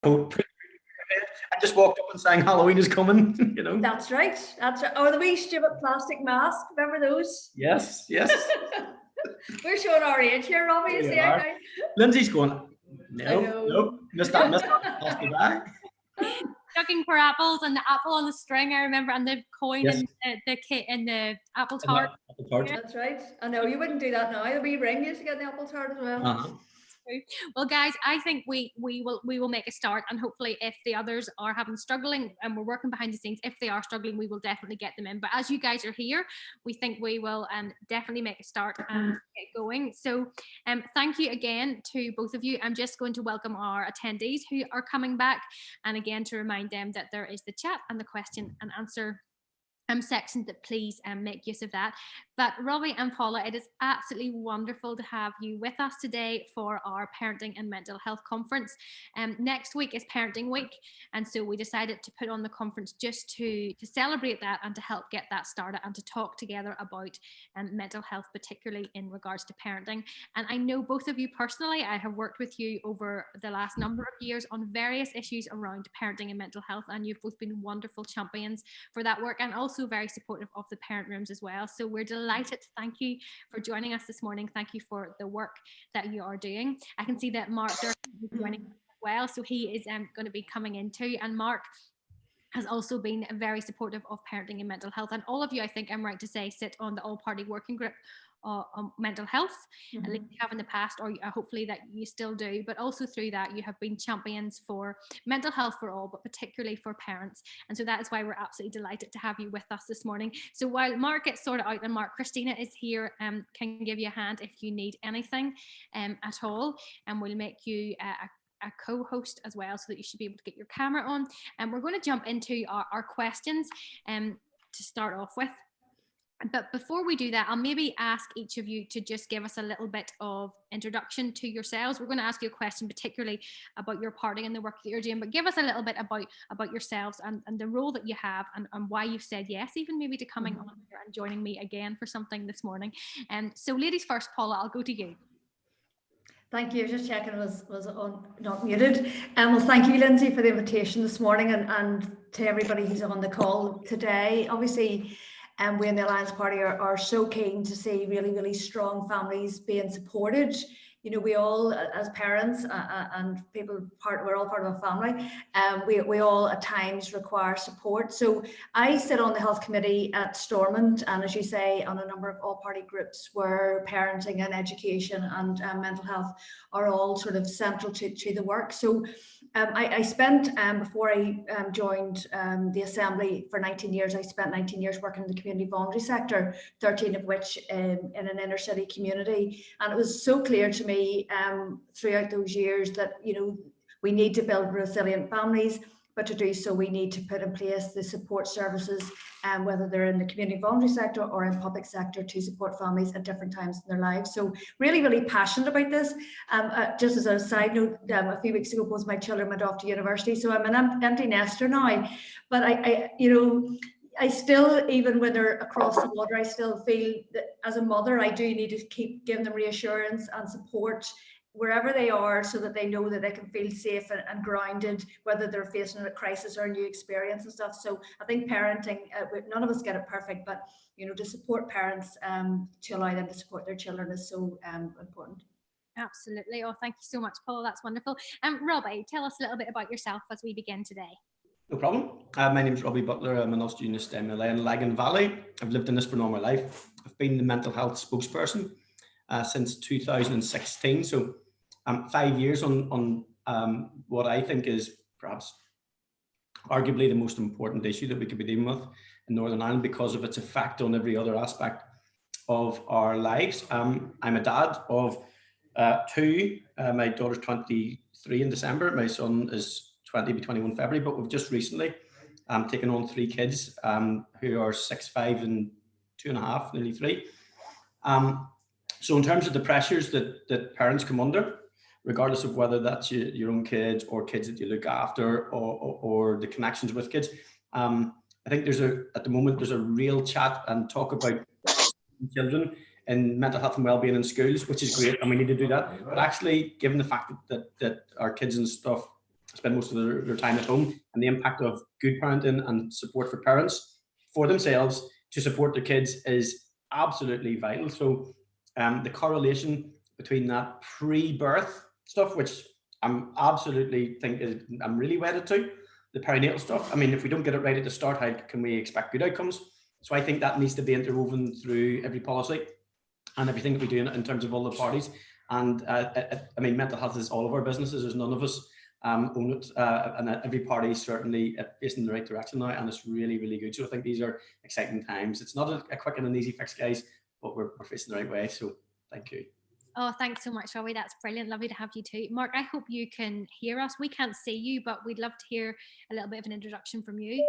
coat. I just walked up and sang Halloween is coming, you know. That's right. That's right. Or the wee stupid plastic mask. Remember those? Yes, yes. We're showing our age here, obviously. Lindsay's going, no, missed that plastic bag. Looking for apples and the apple on the string, I remember, and the coin Yes. and the kit and the apple tart. That's right. I know you wouldn't do that now. The wee ring used to get the apple tart as well. Well, guys, I think we will make a start, and hopefully if the others are struggling, and we're working behind the scenes, if they are struggling, we will definitely get them in. But as you guys are here, we think we will definitely make a start and get going. So thank you again to both of you. I'm just going to welcome our attendees who are coming back, and again to remind them that there is the chat and the question and answer section, that please make use of that. But Robbie and Paula, it is absolutely wonderful to have you with us today for our Parenting and Mental Health Conference. Next week is Parenting Week, and so we decided to put on the conference just to celebrate that and to help get that started and to talk together about mental health, particularly in regards to parenting. And I know both of you personally, I have worked with you over the last number of years on various issues around parenting and mental health, and you've both been wonderful champions for that work, and also very supportive of the parent rooms as well. So we're delighted to thank you for joining us this morning. Thank you for the work that you are doing. I can see that Mark Durkin is joining us as well, so he is going to be coming in too. And Mark has also been very supportive of parenting and mental health. And all of you, I think I'm right to say, sit on the all-party working group on mental health, at least you have in the past, or hopefully that you still do. But also through that, you have been champions for mental health for all, but particularly for parents. And so that is why we're absolutely delighted to have you with us this morning. So while Mark gets sorted out, and Christina is here, can give you a hand if you need anything at all, and we'll make you a co-host as well, so that you should be able to get your camera on. And we're going to jump into our questions to start off with. But before we do that, I'll maybe ask each of you to just give us a little bit of introduction to yourselves. We're going to ask you a question particularly about your parting and the work that you're doing, but give us a little bit about yourselves and the role that you have, and why you've said yes, even maybe to coming on here and joining me again for something this morning. So ladies first, Paula, I'll go to you. Thank you. Just checking was on, not muted. Well, thank you, Lindsay, for the invitation this morning, and to everybody who's on the call today. Obviously, we in the Alliance Party are so keen to see really, really strong families being supported. You know, we all, as parents and people, we're all part of a family, we all at times require support. So I sit on the health committee at Stormont, and as you say, on a number of all-party groups where parenting and education and mental health are all sort of central to the work. So I spent, before I joined the Assembly for 19 years, I spent 19 years working in the community voluntary sector, 13 of which in an inner city community. And it was so clear to me throughout those years that, you know, we need to build resilient families, but to do so, we need to put in place the support services, whether they're in the community voluntary sector or in public sector, to support families at different times in their lives. So really, really passionate about this. Just as a side note, a few weeks ago, both my children went off to university, so I'm an empty nester now. But I still, even when they're across the water, I still feel that as a mother, I do need to keep giving them reassurance and support wherever they are, so that they know that they can feel safe and grounded, whether they're facing a crisis or a new experience and stuff. So I think parenting, none of us get it perfect, but, you know, to support parents, to allow them to support their children is so important. Absolutely. Oh, thank you so much, Paul. That's wonderful. Robbie, tell us a little bit about yourself as we begin today. No problem. My name is Robbie Butler. I'm an Ulster MLA in Lagan Valley. I've lived in Lisburn all my life. I've been the mental health spokesperson since 2016. So 5 years on what I think is perhaps arguably the most important issue that we could be dealing with in Northern Ireland, because of its effect on every other aspect of our lives. I'm a dad of two. My daughter's 23 in December. My son is 20, be 21 February, but we've just recently taken on 3 kids who are 6, 5 and 2.5, nearly 3. So in terms of the pressures that parents come under, regardless of whether that's your own kids or kids that you look after, or the connections with kids, I think at the moment there's a real chat and talk about children and mental health and well-being in schools, which is great, and we need to do that. But actually, given the fact that our kids and stuff spend most of their time at home, and the impact of good parenting and support for parents for themselves to support their kids is absolutely vital. So the correlation between that pre-birth stuff, which I'm really wedded to, the perinatal stuff. I mean, if we don't get it right at the start, how can we expect good outcomes? So I think that needs to be interwoven through every policy and everything that we do in terms of all the parties. And I mean, mental health is all of our businesses. There's none of us own it, and every party is certainly facing the right direction now, and it's really, really good. So I think these are exciting times. It's not a quick and an easy fix, guys, but we're facing the right way. So thank you. Oh, thanks so much, Robbie. That's brilliant. Lovely to have you too. Mark, I hope you can hear us. We can't see you, but we'd love to hear a little bit of an introduction from you.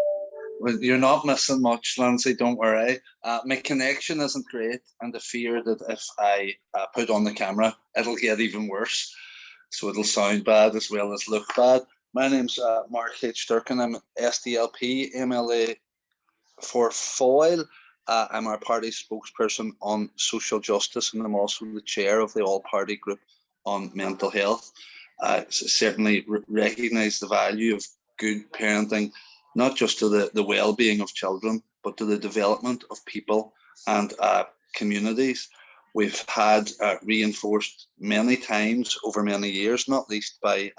Well, you're not missing much, Lindsay, don't worry. My connection isn't great, and the fear that if I put on the camera, it'll get even worse. So it'll sound bad as well as look bad. My name's Mark H. Durkin. I'm SDLP MLA for Foyle. I'm our party spokesperson on social justice, and I'm also the chair of the all-party group on mental health. I certainly recognise the value of good parenting, not just to the well-being of children, but to the development of people and communities. We've had reinforced many times over many years, not least by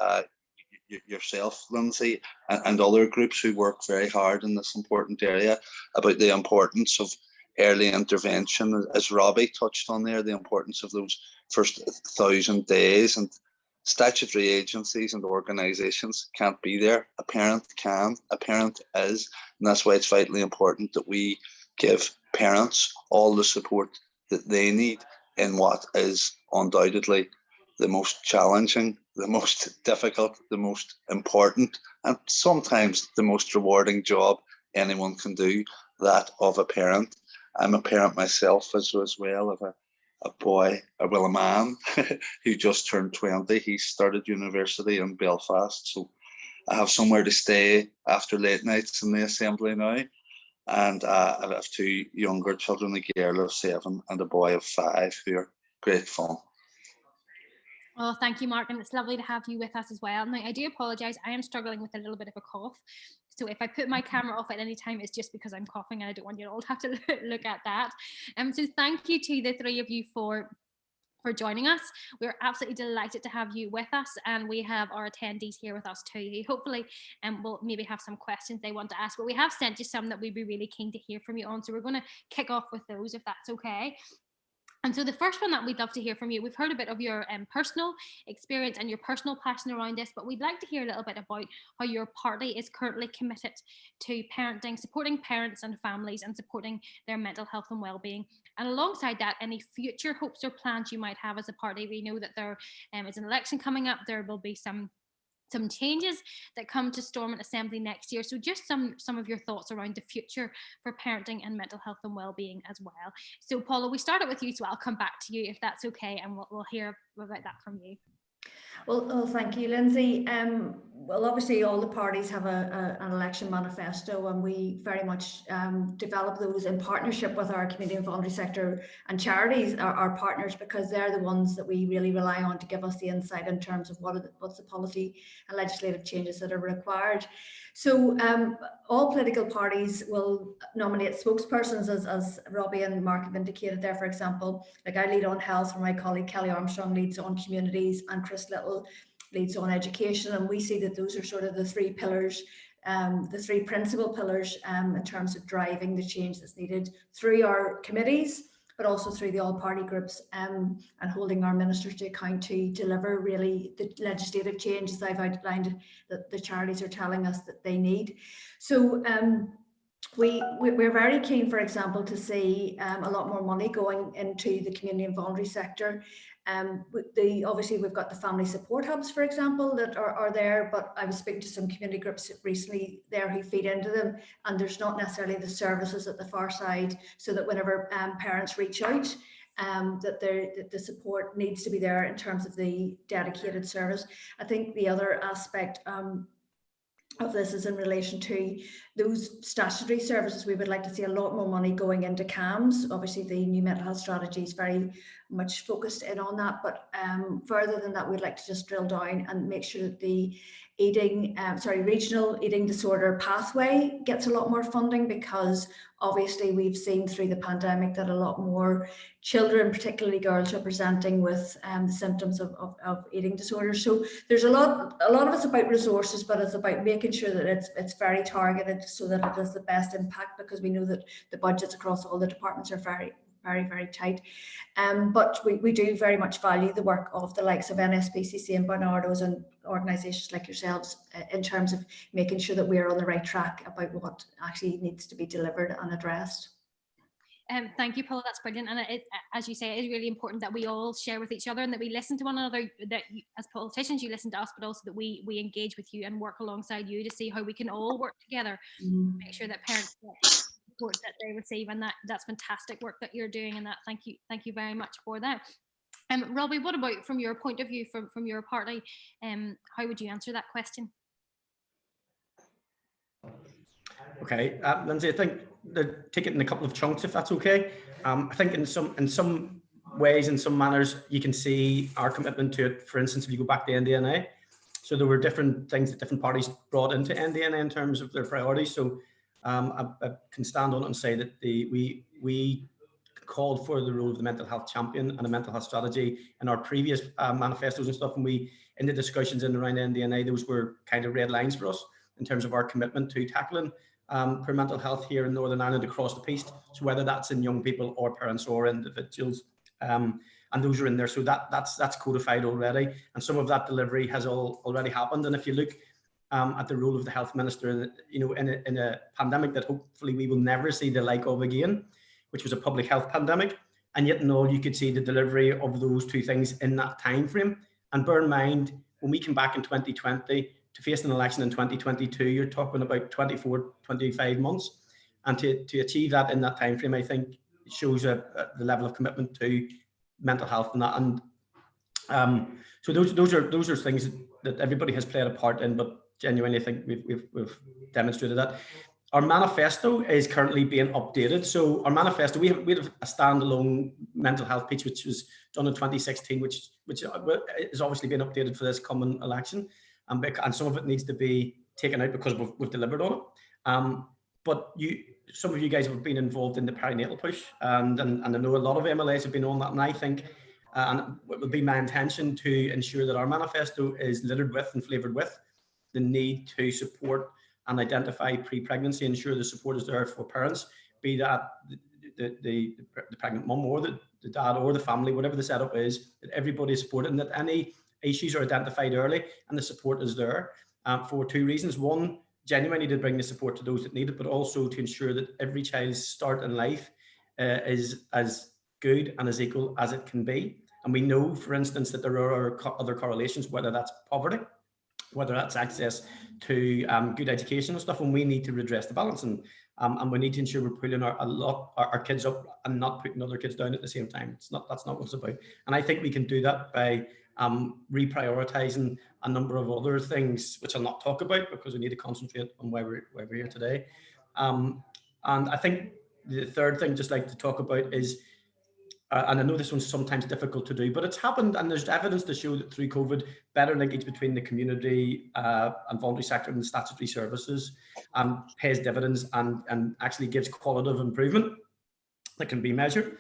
yourself, Lindsay, and other groups who work very hard in this important area, about the importance of early intervention, as Robbie touched on there, the importance of those first 1,000 days. And statutory agencies and organisations can't be there. A parent can, a parent is, and that's why it's vitally important that we give parents all the support that they need in what is undoubtedly the most challenging, the most difficult, the most important, and sometimes the most rewarding job anyone can do, that of a parent. I'm a parent myself as well of a man who just turned 20. He started university in Belfast, so I have somewhere to stay after late nights in the assembly now. And I have 2 younger children, a girl of 7 and a boy of 5, who are great fun. Oh, thank you, Mark, and it's lovely to have you with us as well. Now, I do apologise, I am struggling with a little bit of a cough. So if I put my camera off at any time, it's just because I'm coughing, and I don't want you all to have to look at that. So thank you to the 3 of you for joining us. We're absolutely delighted to have you with us, and we have our attendees here with us too, who hopefully will maybe have some questions they want to ask, but we have sent you some that we'd be really keen to hear from you on, so we're going to kick off with those, if that's okay. And so the first one that we'd love to hear from you, we've heard a bit of your personal experience and your personal passion around this, but we'd like to hear a little bit about how your party is currently committed to parenting, supporting parents and families, and supporting their mental health and well-being. And alongside that, any future hopes or plans you might have as a party. We know that there is an election coming up. There will be some changes that come to Stormont Assembly next year. So just some of your thoughts around the future for parenting and mental health and well-being as well. So Paula, we started with you, so I'll come back to you if that's okay, and we'll hear about that from you. Well, thank you, Lindsay. Well, obviously all the parties have an election manifesto, and we very much develop those in partnership with our community and voluntary sector and charities, our partners, because they're the ones that we really rely on to give us the insight in terms of what's the policy and legislative changes that are required. So all political parties will nominate spokespersons, as Robbie and Mark have indicated there. For example, like I lead on health, where my colleague Kelly Armstrong leads on communities, and Chris Little leads on education. And we see that those are sort of the 3 pillars, the 3 principal pillars in terms of driving the change that's needed through our committees, but also through the all-party groups, and holding our ministers to account to deliver really the legislative change, as I've outlined, that the charities are telling us that they need. So we're very keen, for example, to see a lot more money going into the community and voluntary sector. Obviously we've got the family support hubs, for example, that are there, but I was speaking to some community groups recently there who feed into them, and there's not necessarily the services at the far side, so that whenever parents reach out, that the support needs to be there in terms of the dedicated service. I think the other aspect of this is in relation to those statutory services. We would like to see a lot more money going into CAMHS. Obviously the new mental health strategy is very much focused in on that, but further than that, we'd like to just drill down and make sure that the regional eating disorder pathway gets a lot more funding, because obviously we've seen through the pandemic that a lot more children, particularly girls, are presenting with the symptoms of eating disorders. So there's a lot of it's about resources, but it's about making sure that it's very targeted so that it has the best impact, because we know that the budgets across all the departments are very, very tight. But we do very much value the work of the likes of NSPCC and Barnardo's and organisations like yourselves in terms of making sure that we're on the right track about what actually needs to be delivered and addressed. Thank you, Paula. That's brilliant. And as you say, it is really important that we all share with each other and that we listen to one another, that as politicians, you listen to us, but also that we engage with you and work alongside you to see how we can all work together to make sure that parents get the support that they receive. And that's fantastic work that you're doing. And that thank you very much for that. Robbie, what about from your point of view, from your party, how would you answer that question? Okay, Lindsay, I think take it in a couple of chunks, if that's okay. I think in some ways, in some manners, you can see our commitment to it. For instance, if you go back to NDNA, so there were different things that different parties brought into NDNA in terms of their priorities. So I can stand on it and say that we called for the role of the mental health champion and a mental health strategy in our previous manifestos and stuff. And we, in the discussions in and around NDNA, those were kind of red lines for us in terms of our commitment to tackling per mental health here in Northern Ireland across the piece. So whether that's in young people or parents or individuals, and those are in there. So that's codified already. And some of that delivery has already happened. And if you look at the role of the health minister, in a pandemic that hopefully we will never see the like of again, which was a public health pandemic, and yet in all you could see the delivery of those two things in that time frame. And bear in mind, when we come back in 2020 to face an election in 2022, you're talking about 24, 25 months. And to achieve that in that time frame, I think shows the level of commitment to mental health and that. And so those are things that everybody has played a part in, but genuinely I think we've demonstrated that. Our manifesto is currently being updated. So our manifesto, we have a standalone mental health piece, which was done in 2016, which is obviously being updated for this coming election. And some of it needs to be taken out because we've delivered on it. But some of you guys have been involved in the perinatal push, and I know a lot of MLAs have been on that. And I think, and it would be my intention to ensure that our manifesto is littered with and flavoured with the need to support and identify pre-pregnancy, ensure the support is there for parents, be that the pregnant mum or the dad or the family, whatever the setup is, that everybody is supported and that any issues are identified early and the support is there for two reasons. One, genuinely to bring the support to those that need it, but also to ensure that every child's start in life is as good and as equal as it can be. And we know, for instance, that there are other correlations, whether that's poverty, whether that's access to good education and stuff, and we need to redress the balance. And we need to ensure we're pulling our kids up and not putting other kids down at the same time. That's not what it's about. And I think we can do that by reprioritizing a number of other things, which I'll not talk about because we need to concentrate on why we're here today. And I think the third thing just like to talk about is, and I know this one's sometimes difficult to do, but it's happened, and there's evidence to show that through COVID, better linkage between the community and voluntary sector and the statutory services pays dividends and actually gives qualitative improvement that can be measured.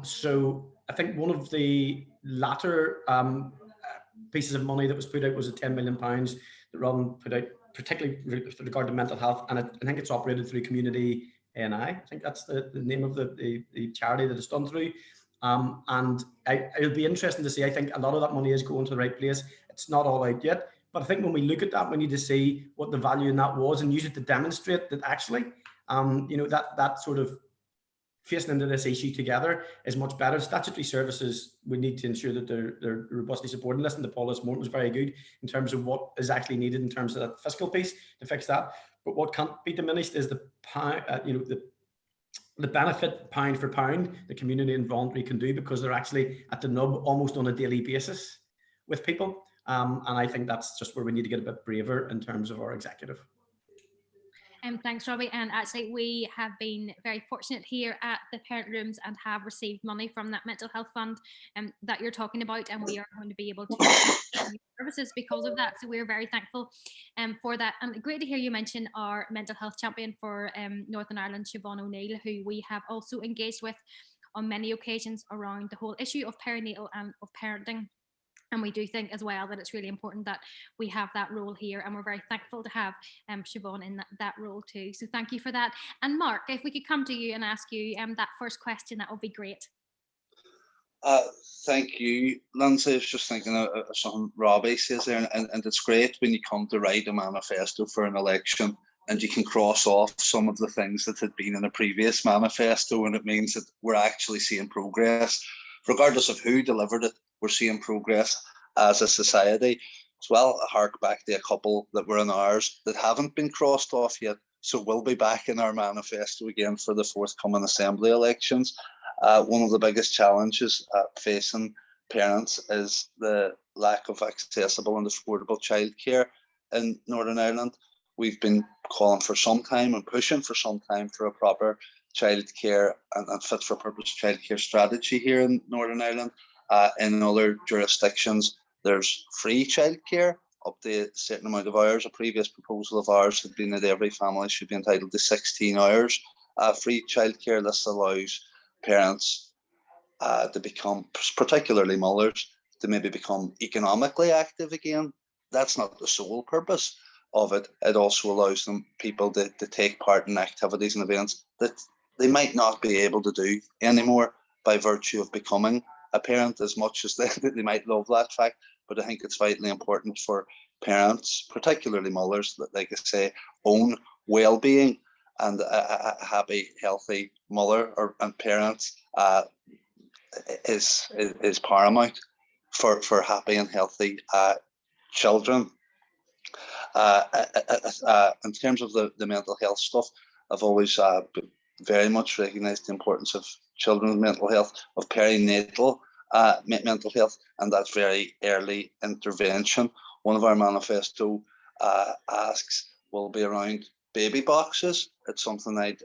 So I think one of the latter pieces of money that was put out was a £10 million that Robin put out, particularly with regard to mental health, and I think it's operated through Community ANI. I think that's the name of the charity that it's done through. And it'll be interesting to see. I think a lot of that money is going to the right place. It's not all out yet, but I think when we look at that, we need to see what the value in that was and use it to demonstrate that actually, that sort of facing into this issue together is much better. Statutory services, we need to ensure that they're robustly supported. Listen to Paula this morning was very good in terms of what is actually needed in terms of that fiscal piece to fix that. But what can't be diminished is the benefit pound for pound the community and voluntary can do, because they're actually at the nub almost on a daily basis with people. And I think that's just where we need to get a bit braver in terms of our executive. Thanks, Robbie. And actually, we have been very fortunate here at the Parent Rooms and have received money from that mental health fund that you're talking about, and we are going to be able to use services because of that. So we're very thankful for that. And great to hear you mention our mental health champion for Northern Ireland, Siobhan O'Neill, who we have also engaged with on many occasions around the whole issue of perinatal and of parenting. And we do think as well that it's really important that we have that role here, and we're very thankful to have Siobhan in that role too. So thank you for that. And Mark, if we could come to you and ask you that first question, that would be great. Thank you, Lindsay. I was just thinking of something Robbie says there, and it's great when you come to write a manifesto for an election and you can cross off some of the things that had been in a previous manifesto, and it means that we're actually seeing progress. Regardless of who delivered it, we're seeing progress as a society. As well, I hark back to a couple that were in ours that haven't been crossed off yet, so we'll be back in our manifesto again for the forthcoming Assembly elections. One of the biggest challenges facing parents is the lack of accessible and affordable childcare in Northern Ireland. We've been calling for some time and pushing for some time for a proper childcare and fit for purpose childcare strategy here in Northern Ireland. In other jurisdictions, there's free childcare up to a certain amount of hours. A previous proposal of ours had been that every family should be entitled to 16 hours free childcare. This allows parents to become, particularly mothers, to maybe become economically active again. That's not the sole purpose of it. It also allows them people to take part in activities and events that they might not be able to do anymore by virtue of becoming a parent, as much as they might love that fact. But I think it's vitally important for parents, particularly mothers, that, like I say, own well-being, and a happy, healthy mother and parents is paramount for happy and healthy children. In terms of the mental health stuff, I've always very much recognised the importance of children's mental health, of perinatal mental health, and that's very early intervention. One of our manifesto asks will be around baby boxes. It's something I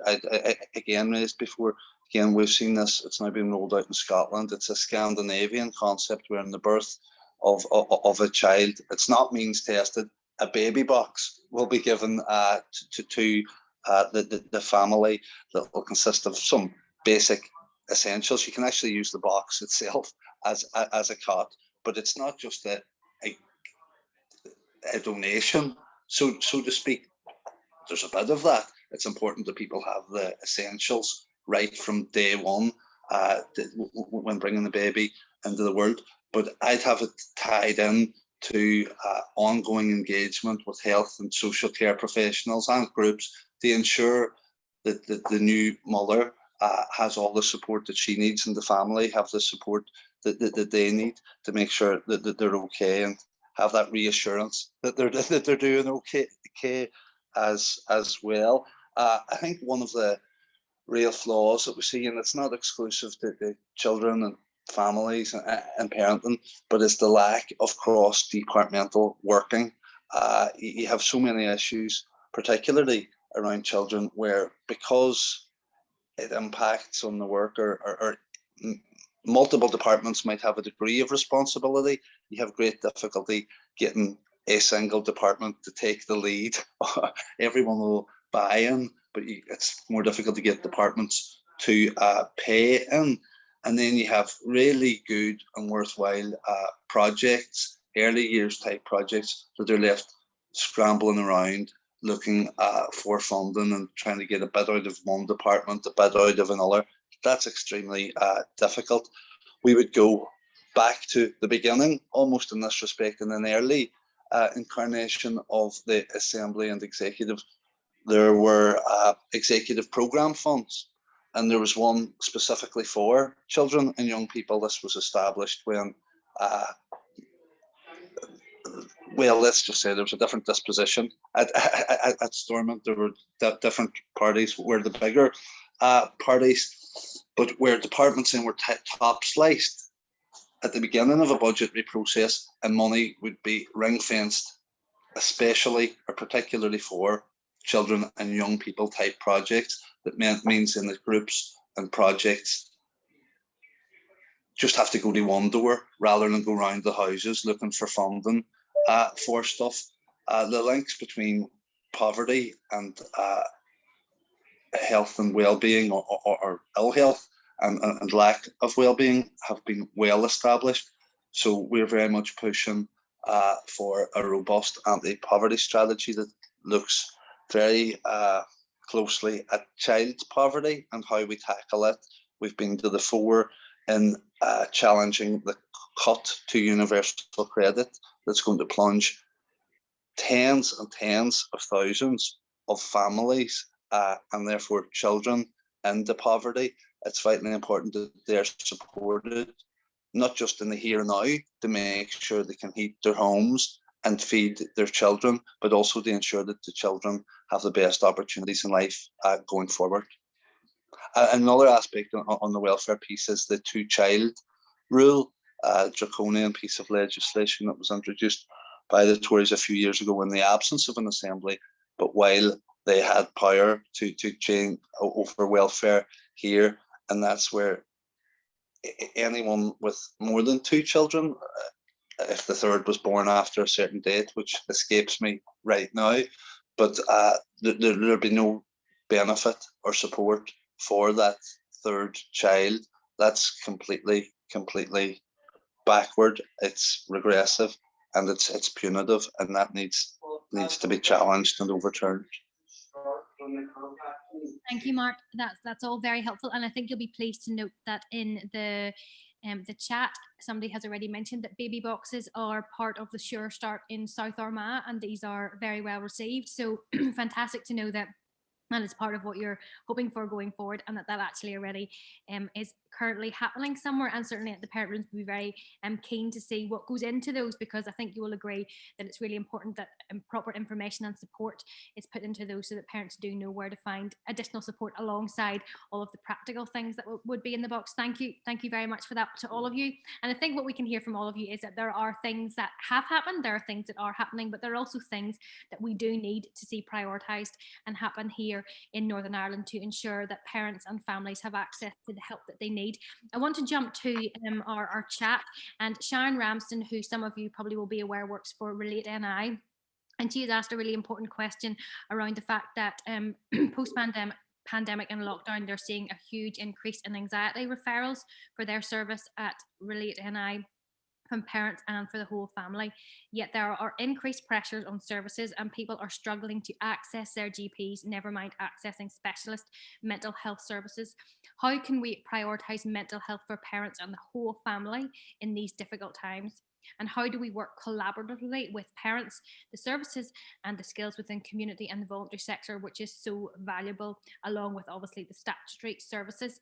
again raised before. Again, we've seen this, it's now been rolled out in Scotland. It's a Scandinavian concept where in the birth of a child, it's not means tested, a baby box will be given to the family that will consist of some basic essentials. You can actually use the box itself as a cot, but it's not just a donation, so to speak. There's a bit of that. It's important that people have the essentials right from day one when bringing the baby into the world. But I'd have it tied in to ongoing engagement with health and social care professionals and groups to ensure that the new mother has all the support that she needs, and the family have the support that they need to make sure that they're okay, and have that reassurance that they're doing okay as well. I think one of the real flaws that we see, and it's not exclusive to the children and families and parenting, but it's the lack of cross-departmental working. You have so many issues, particularly around children, where because it impacts on the work, or multiple departments might have a degree of responsibility, you have great difficulty getting a single department to take the lead. Everyone will buy in, but it's more difficult to get departments to pay in. And then you have really good and worthwhile projects, early years type projects, that they're left scrambling around looking for funding and trying to get a bit out of one department, a bit out of another. That's extremely difficult. We would go back to the beginning almost in this respect. In an early incarnation of the Assembly and Executive, there were executive programme funds, and there was one specifically for children and young people. This was established when, well, let's just say there was a different disposition at Stormont. There were different parties were the bigger parties, but where departments in were top sliced at the beginning of a budgetary process, and money would be ring fenced, especially or particularly for children and young people type projects. That means in the groups and projects just have to go to one door rather than go around the houses looking for funding for stuff. The links between poverty and health and well-being, or ill health and lack of well-being, have been well established. So we're very much pushing for a robust anti-poverty strategy that looks very closely at child poverty and how we tackle it. We've been to the fore in challenging the cut to universal credit that's going to plunge tens and tens of thousands of families and therefore children into poverty. It's vitally important that they're supported, not just in the here and now to make sure they can heat their homes and feed their children, but also to ensure that the children have the best opportunities in life going forward. Another aspect on the welfare piece is the two-child rule, draconian piece of legislation that was introduced by the Tories a few years ago in the absence of an assembly, but while they had power to change over welfare here. And that's where anyone with more than two children, if the third was born after a certain date, which escapes me right now, but there'll be no benefit or support for that third child. That's completely backward. It's regressive, and it's punitive, and that needs to be challenged and overturned. Thank you, Mark. That's all very helpful, and I think you'll be pleased to note that in the chat, somebody has already mentioned that baby boxes are part of the Sure Start in South Armagh, and these are very well received. So fantastic to know that. And it's part of what you're hoping for going forward, and that actually already is currently happening somewhere. And certainly at the parent rooms, we'll be very keen to see what goes into those, because I think you will agree that it's really important that proper information and support is put into those, so that parents do know where to find additional support alongside all of the practical things that would be in the box. Thank you very much for that to all of you. And I think what we can hear from all of you is that there are things that have happened, there are things that are happening, but there are also things that we do need to see prioritised and happen here in Northern Ireland to ensure that parents and families have access to the help that they need. I want to jump to our chat, and Sharon Ramsden, who some of you probably will be aware works for Relate NI, and she has asked a really important question around the fact that post-pandemic and lockdown, they're seeing a huge increase in anxiety referrals for their service at Relate NI from parents and for the whole family. Yet there are increased pressures on services, and people are struggling to access their GPs, never mind accessing specialist mental health services. How can we prioritise mental health for parents and the whole family in these difficult times? And how do we work collaboratively with parents, the services and the skills within community and the voluntary sector, which is so valuable, along with obviously the statutory services?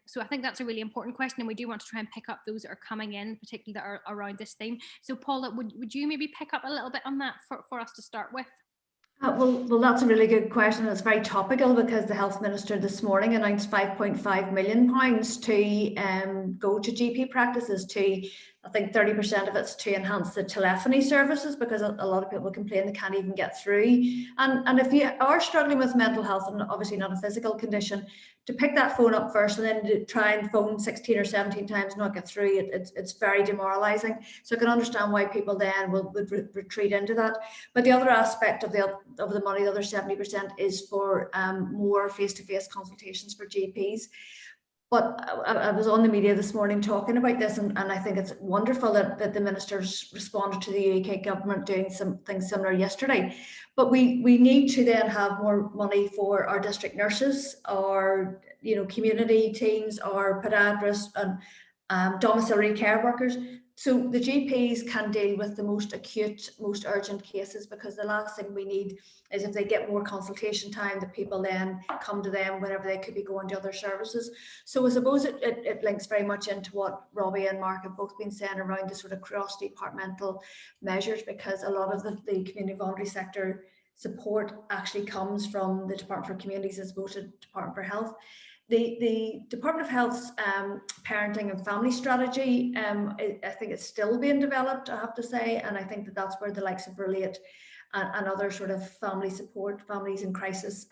So I think that's a really important question, and we do want to try and pick up those that are coming in, particularly that are around this theme. So Paula, would you maybe pick up a little bit on that for us to start with? Well, that's a really good question. It's very topical, because the Health Minister this morning announced £5.5 million to go to GP practices, to, I think 30% of it's to enhance the telephony services, because a lot of people complain they can't even get through. And if you are struggling with mental health, and obviously not a physical condition, to pick that phone up first and then to try and phone 16 or 17 times, not get through, it's very demoralising. So I can understand why people then would retreat into that. But the other aspect of the money, the other 70%, is for more face-to-face consultations for GPs. But I was on the media this morning talking about this, and I think it's wonderful that the ministers responded to the UK government doing something similar yesterday. But we need to then have more money for our district nurses, our community teams, our podiatrists and domiciliary care workers, so the GPs can deal with the most acute, most urgent cases, because the last thing we need is, if they get more consultation time, that people then come to them whenever they could be going to other services. So I suppose it links very much into what Robbie and Mark have both been saying around the sort of cross-departmental measures, because a lot of the community voluntary sector support actually comes from the Department for Communities as opposed to the Department for Health. The Department of Health's parenting and family strategy, I think it's still being developed, I have to say, and I think that's where the likes of Relate and other sort of family support, families in crisis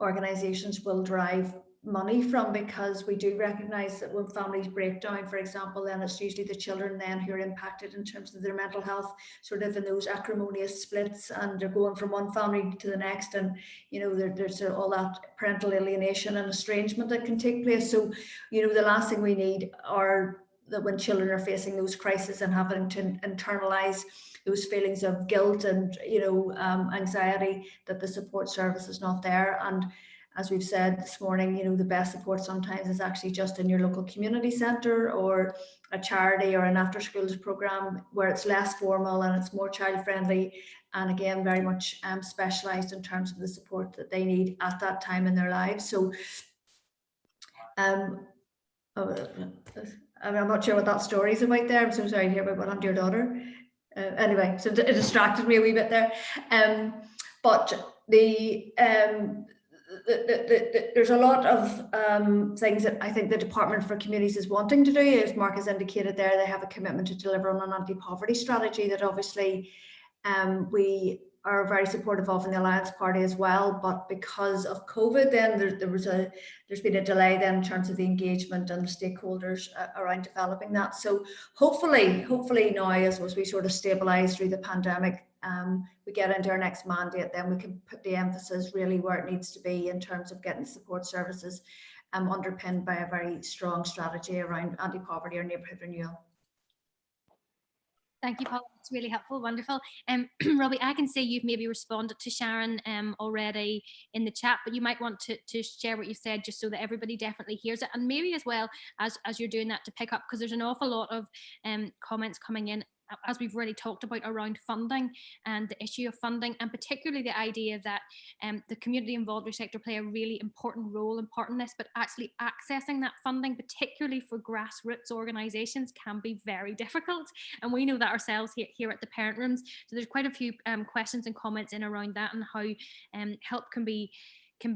organisations will derive money from, because we do recognise that when families break down, for example, then it's usually the children then who are impacted in terms of their mental health, sort of in those acrimonious splits, and they're going from one family to the next, and there's all that parental alienation and estrangement that can take place. So the last thing we need are that when children are facing those crises and having to internalise those feelings of guilt and anxiety, that the support service is not there. And as we've said this morning, the best support sometimes is actually just in your local community centre or a charity or an after schools programme where it's less formal and it's more child friendly, and again very much specialised in terms of the support that they need at that time in their lives. So I'm not sure what that story is about there. I'm so sorry to hear about what happened to your daughter. Anyway, so it distracted me a wee bit there. But there's a lot of things that I think the Department for Communities is wanting to do. As Mark has indicated there, they have a commitment to deliver on an anti-poverty strategy that obviously we are very supportive of in the Alliance Party as well. But because of COVID, then there's been a delay then in terms of the engagement and the stakeholders around developing that. So hopefully now, as we sort of stabilise through the pandemic, we get into our next mandate, then we can put the emphasis really where it needs to be in terms of getting support services underpinned by a very strong strategy around anti-poverty or neighbourhood renewal. Thank you, Paula. It's really helpful. Wonderful. Robbie, I can see you've maybe responded to Sharon already in the chat, but you might want to share what you said just so that everybody definitely hears it. And maybe as well as you're doing that, to pick up, because there's an awful lot of comments coming in, as we've already talked about, around funding and the issue of funding, and particularly the idea that the community and voluntary sector play a really important role in part in this, but actually accessing that funding, particularly for grassroots organisations, can be very difficult. And we know that ourselves here at the Parent Rooms. So there's quite a few questions and comments in around that, and how help can be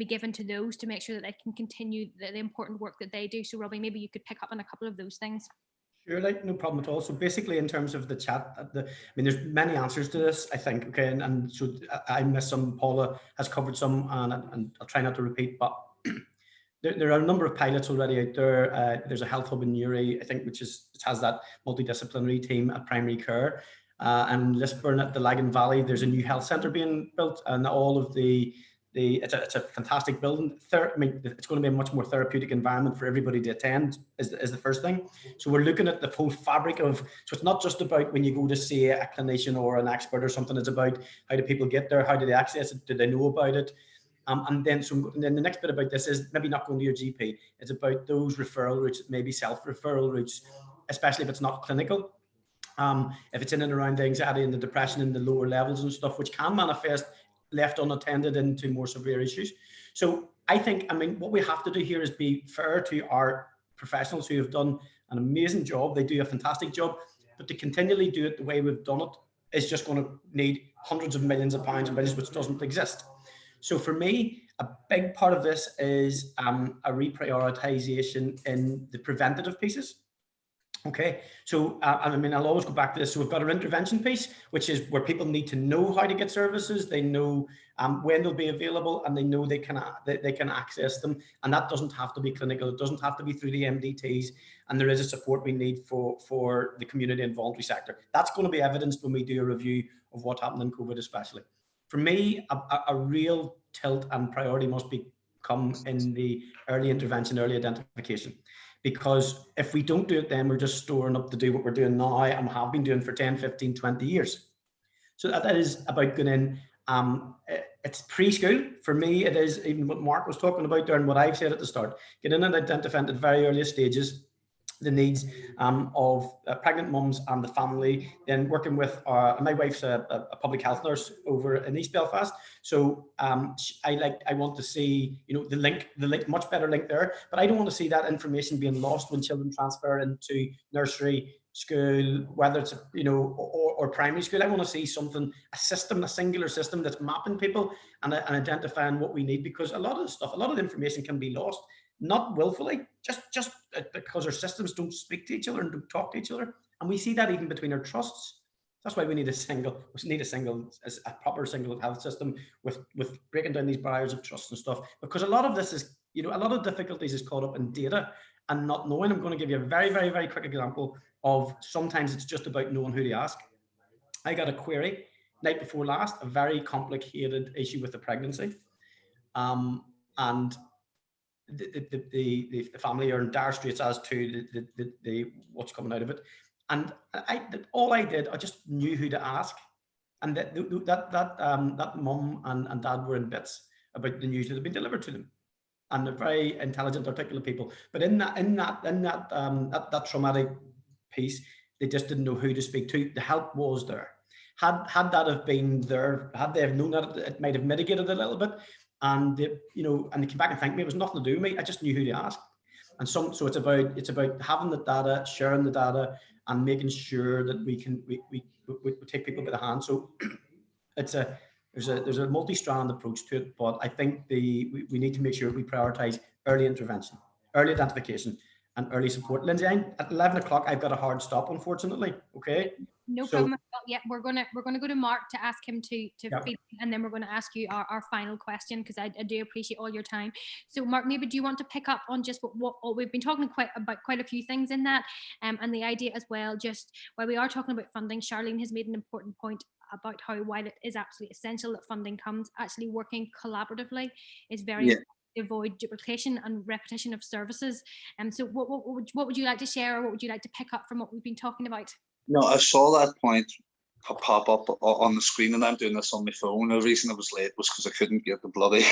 given to those to make sure that they can continue the important work that they do. So Robbie, maybe you could pick up on a couple of those things. Sure, no problem at all. So basically, in terms of the chat, there's many answers to this, I think. Okay, and so I missed some. Paula has covered some, and I'll try not to repeat. But there are a number of pilots already out there. There's a health hub in Newry, I think, which has that multidisciplinary team at primary care. And Lisburn at the Lagan Valley, there's a new health centre being built, and all of it's a fantastic building. It's going to be a much more therapeutic environment for everybody to attend is the first thing. So we're looking at the whole fabric of, so it's not just about when you go to see a clinician or an expert or something. It's about how do people get there? How do they access it? Do they know about it? And then the next bit about this is maybe not going to your GP. It's about those referral routes, maybe self-referral routes, especially if it's not clinical. If it's in and around the anxiety and the depression and the lower levels and stuff, which can manifest left unattended into more severe issues. So I think, what we have to do here is be fair to our professionals who have done an amazing job. They do a fantastic job, but to continually do it the way we've done it is just going to need hundreds of millions of pounds and billions, which doesn't exist. So for me, a big part of this is a reprioritization in the preventative pieces. Okay, so I'll always go back to this. So we've got our intervention piece, which is where people need to know how to get services. They know when they'll be available, and they know they can access them. And that doesn't have to be clinical. It doesn't have to be through the MDTs. And there is a support we need for the community and voluntary sector. That's going to be evidenced when we do a review of what happened in COVID, especially. For me, a real tilt and priority must come in the early intervention, early identification. Because if we don't do it, then we're just storing up to do what we're doing now and have been doing for 10, 15, 20 years. So that is about going in. It's preschool. For me, it is even what Mark was talking about there and what I've said at the start. Get in and identify at very early stages the needs of pregnant mums and the family. Then working with my wife's a public health nurse over in East Belfast, so I want to see the link, much better link there. But I don't want to see that information being lost when children transfer into nursery, school, whether it's or primary school. I want to see something, a singular system that's mapping people and identifying what we need, because a lot of the information can be lost. Not willfully, just because our systems don't speak to each other and don't talk to each other. And we see that even between our trusts. That's why we need a proper single health system with breaking down these barriers of trust and stuff. Because a lot of this is, a lot of difficulties is caught up in data and not knowing. I'm going to give you a very, very, very quick example of sometimes it's just about knowing who to ask. I got a query night before last, a very complicated issue with the pregnancy, and the family are in dire straits as to the what's coming out of it. And all I did, I just knew who to ask, and that mum and dad were in bits about the news that had been delivered to them, and they're very intelligent, articulate people. But in that traumatic piece, they just didn't know who to speak to. The help was there. Had that have been there, had they have known that, it might have mitigated a little bit. And they came back and thanked me. It was nothing to do with me. I just knew who to ask. And so it's about having the data, sharing the data, and making sure that we take people by the hand. So there's a multi-strand approach to it, but I think we need to make sure we prioritize early intervention, early identification, and early support. Lindsay, at 11 o'clock, I've got a hard stop, unfortunately. Okay. No problem. Yeah, we're gonna go to Mark to ask him to Yep. feed, and then we're going to ask you our final question, because I do appreciate all your time. So Mark, maybe do you want to pick up on just what we've been talking about quite a few things in that, and the idea as well, just while we are talking about funding, Charlene has made an important point about how, while it is absolutely essential that funding comes, actually working collaboratively is very important to avoid duplication and repetition of services. And so what would you like to share, or what would you like to pick up from what we've been talking about? No, I saw that point pop up on the screen, and I'm doing this on my phone. The reason I was late was because I couldn't get the bloody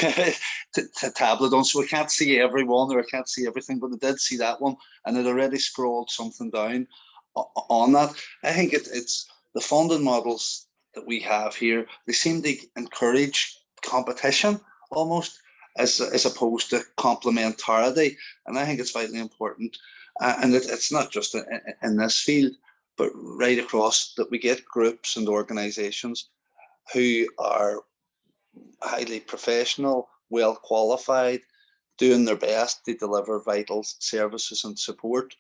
tablet on, so I can't see everyone, or I can't see everything, but I did see that one, and it already scrolled something down on that. I think it's the funding models that we have here. They seem to encourage competition almost, as opposed to complementarity, and I think it's vitally important. And it's not just in this field, but right across, that we get groups and organisations who are highly professional, well qualified, doing their best to deliver vital services and support,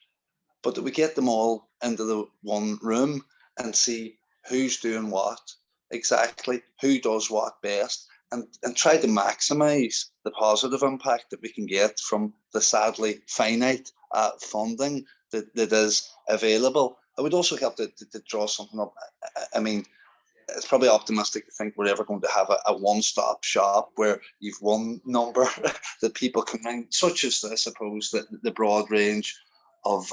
but that we get them all into the one room and see who's doing what exactly, who does what best, and try to maximise the positive impact that we can get from the sadly finite funding that is available. I would also help to draw something up. I mean, it's probably optimistic to think we're ever going to have a one-stop shop where you've one number that people can ring, such as, I suppose, the broad range of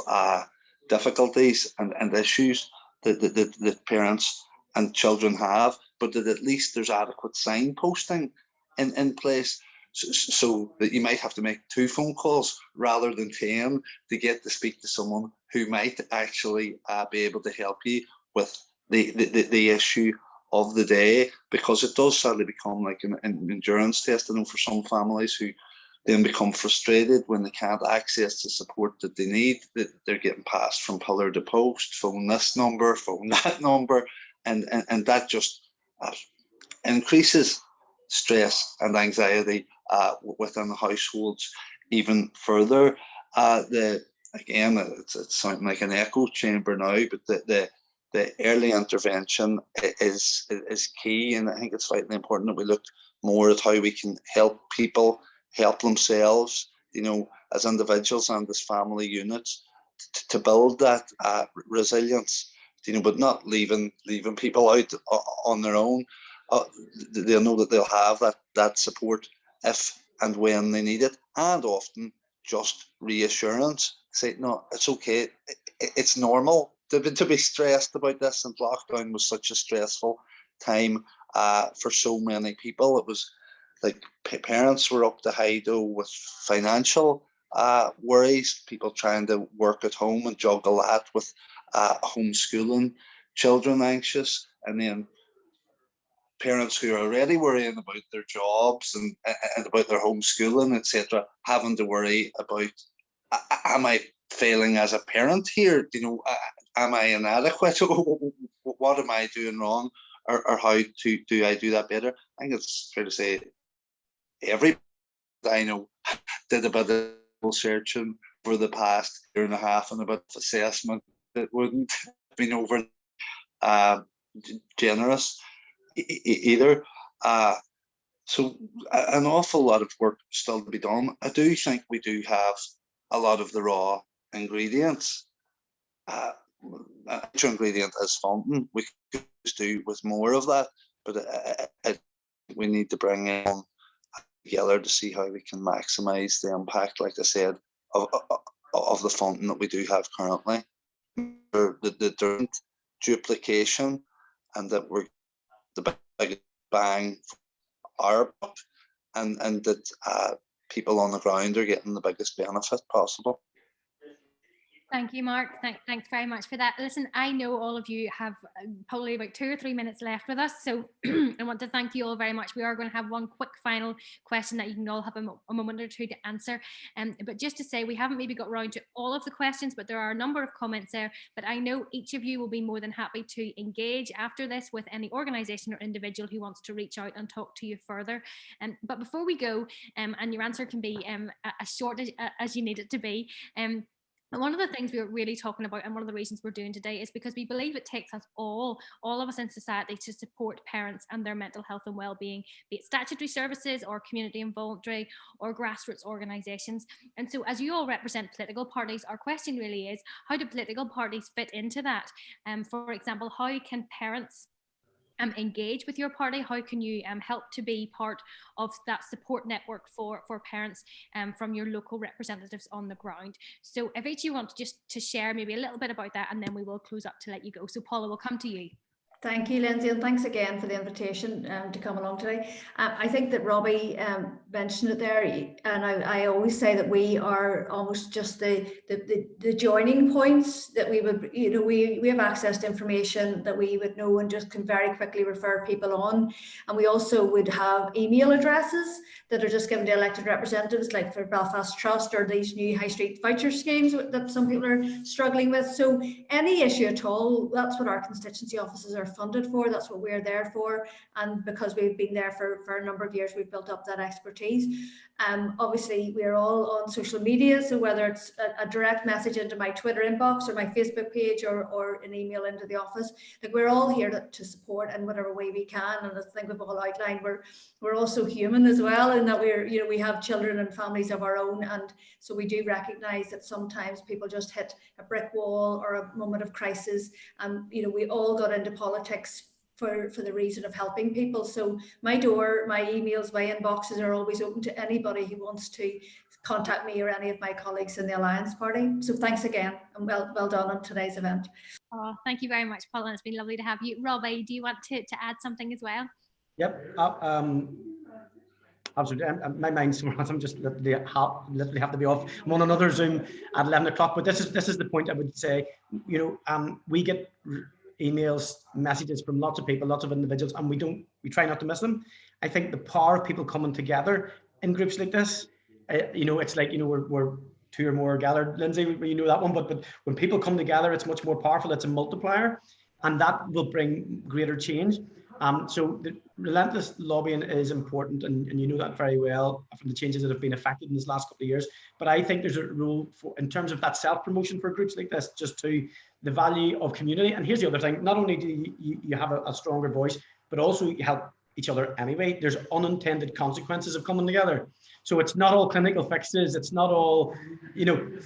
difficulties and issues that parents and children have, but that at least there's adequate signposting in place, so that you might have to make 2 phone calls rather than 10 to get to speak to someone who might actually be able to help you with the issue of the day, because it does sadly become like an endurance test. I know for some families who then become frustrated when they can't access the support that they need, that they're getting passed from pillar to post, phone this number, phone that number, and that just increases stress and anxiety within the households even further. Again, it's sounding like an echo chamber now, but the early intervention is key, and I think it's vitally important that we look more at how we can help people help themselves, as individuals and as family units, to build that resilience, but not leaving people out on their own. They'll know that they'll have that support if and when they need it, and often just reassurance. Say, no, it's okay. It's normal to be stressed about this, and lockdown was such a stressful time for so many people. It was like parents were up the high dough with financial worries, people trying to work at home and juggle that with homeschooling, children anxious, and then parents who are already worrying about their jobs and about their homeschooling, etc., having to worry about, am I failing as a parent here? Am I inadequate? What am I doing wrong? Or how do I do that better? I think it's fair to say everybody I know did a bit of searching for the past year and a half and a bit of assessment that wouldn't have been over generous either. So an awful lot of work still to be done. I do think we do have a lot of the raw ingredients. Extra ingredient is fountain. We could do with more of that, but we need to bring in together to see how we can maximize the impact, like I said, of the fountain that we do have currently. The duplication, and that we're the big bang for our buck, and that people on the ground are getting the biggest benefit possible. Thank you, Mark. Thanks very much for that. Listen, I know all of you have probably about 2 or 3 minutes left with us, so I want to thank you all very much. We are going to have one quick final question that you can all have a moment or two to answer. But just to say, we haven't maybe got around to all of the questions, but there are a number of comments there. But I know each of you will be more than happy to engage after this with any organisation or individual who wants to reach out and talk to you further. But before we go, and your answer can be as short as you need it to be, and one of the things we're really talking about, and one of the reasons we're doing today, is because we believe it takes us all of us in society, to support parents and their mental health and well-being, be it statutory services or community and voluntary or grassroots organisations. And so, as you all represent political parties, our question really is, how do political parties fit into that? For example, how can parents engage with your party? How can you help to be part of that support network for parents from your local representatives on the ground? So if each of you want to share maybe a little bit about that, and then we will close up to let you go. So Paula, we'll come to you. Thank you, Lindsay, and thanks again for the invitation to come along today. I think that Robbie mentioned it there, and I always say that we are almost just the joining points, that we would, we have access to information that we would know and just can very quickly refer people on. And we also would have email addresses that are just given to elected representatives, like for Belfast Trust or these new high street voucher schemes that some people are struggling with. So any issue at all, that's what our constituency offices are funded for. That's what we're there for. And because we've been there for a number of years, we've built up that expertise. Obviously, we're all on social media. So whether it's a direct message into my Twitter inbox or my Facebook page or an email into the office, like, we're all here to support in whatever way we can. And I think we've all outlined, we're also human as well, in that we have children and families of our own. And so we do recognize that sometimes people just hit a brick wall or a moment of crisis. And, we all got into politics for the reason of helping people. So my door, my emails, my inboxes are always open to anybody who wants to contact me or any of my colleagues in the Alliance Party. So thanks again, and well done on today's event. Oh, thank you very much, Paula. It's been lovely to have you. Robbie, do you want to add something as well? Yep. Absolutely. My mind's somewhere else. I'm just literally have to be off. I'm on another Zoom at 11 o'clock. But this is the point I would say. We get emails, messages from lots of people, lots of individuals, and we try not to miss them. I think the power of people coming together in groups like this, it's like, we're 2 or more gathered, Lindsay, you know that one, but when people come together, it's much more powerful. It's a multiplier, and that will bring greater change. So the relentless lobbying is important, and you know that very well from the changes that have been affected in this last couple of years. But I think there's a role in terms of that self-promotion for groups like this, just to the value of community. And here's the other thing: not only do you have a stronger voice, but also you help each other anyway. There's unintended consequences of coming together. So it's not all clinical fixes. It's not all,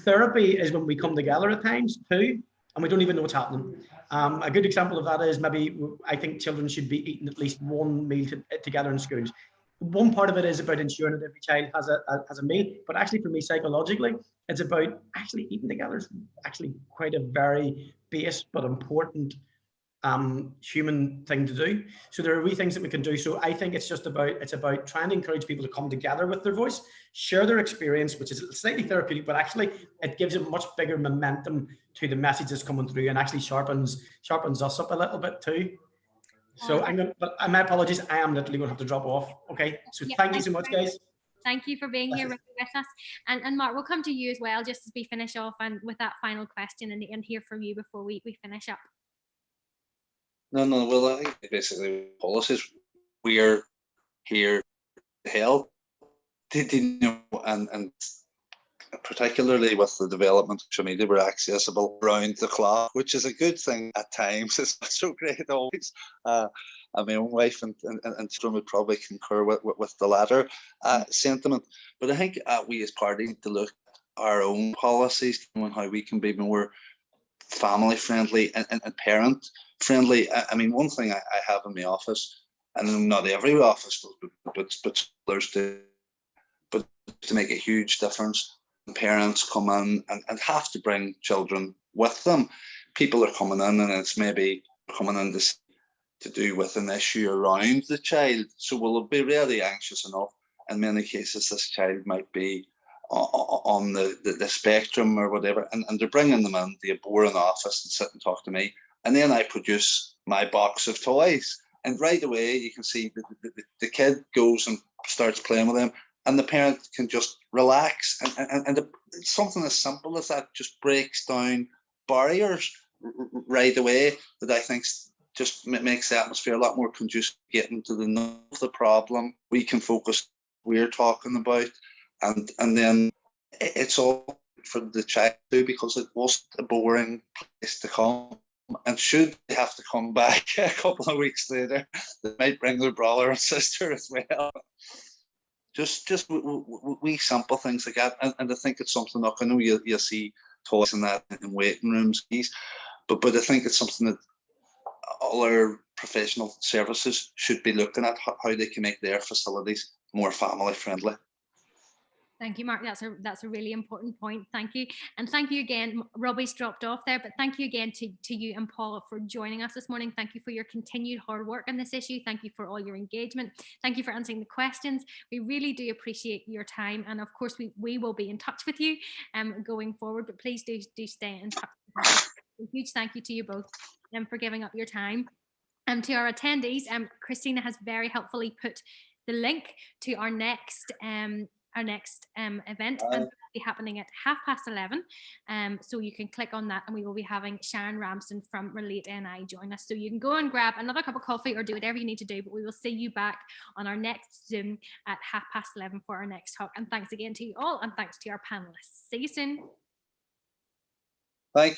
therapy is when we come together at times too, and we don't even know what's happening. A good example of that is maybe I think children should be eating at least one meal together in schools. One part of it is about ensuring that every child has a meal, but actually for me psychologically, it's about actually eating together. It's actually quite a very base but important human thing to do. So there are wee things that we can do. So I think it's about trying to encourage people to come together with their voice, share their experience, which is slightly therapeutic, but actually it gives a much bigger momentum to the messages coming through, and actually sharpens us up a little bit too. So but my apologies, I am literally going to have to drop off. Okay, so yeah, thank you so much, guys. Thank you for being here with us. And Mark, we'll come to you as well, just as we finish off and with that final question and hear from you before we finish up. No, well, I think basically policies, we are here to help, and particularly with the development of social media, we're accessible around the clock, which is a good thing at times. It's not so great always. My own wife and children would probably concur with the latter sentiment. But I think we as parties need to look at our own policies and how we can be more family friendly and parent friendly. I mean, one thing I have in my office, and not every office, but others do, but to make a huge difference. Parents come in and have to bring children with them. People are coming in and it's maybe coming in to do with an issue around the child. So we'll be really anxious enough. In many cases, this child might be on the spectrum or whatever, and they're bringing them in to a boring office and sit and talk to me. And then I produce my box of toys. And right away, you can see the kid goes and starts playing with them. And the parent can just relax, and something as simple as that just breaks down barriers right away. That I think just makes the atmosphere a lot more conducive to getting to the nub of the problem. We can focus we're talking about, and then it's all for the child too, because it wasn't a boring place to come. And should they have to come back a couple of weeks later, they might bring their brother and sister as well. Just we sample things like that, and I think it's something. I know you see toys and that in waiting rooms, but I think it's something that all our professional services should be looking at, how they can make their facilities more family friendly. Thank you, Mark. That's a really important point. Thank you. And thank you again. Robbie's dropped off there, but thank you again to you and Paul for joining us this morning. Thank you for your continued hard work on this issue. Thank you for all your engagement. Thank you for answering the questions. We really do appreciate your time. And of course, we will be in touch with you going forward, but please do stay in touch. A huge thank you to you both for giving up your time. And to our attendees, Christina has very helpfully put the link to our next event, and it will be happening at 11:30. So you can click on that, and we will be having Sharon Ramsden from Relate NI join us. So you can go and grab another cup of coffee or do whatever you need to do, but we will see you back on our next Zoom at 11:30 for our next talk. And thanks again to you all, and thanks to our panelists. See you soon. Thank you.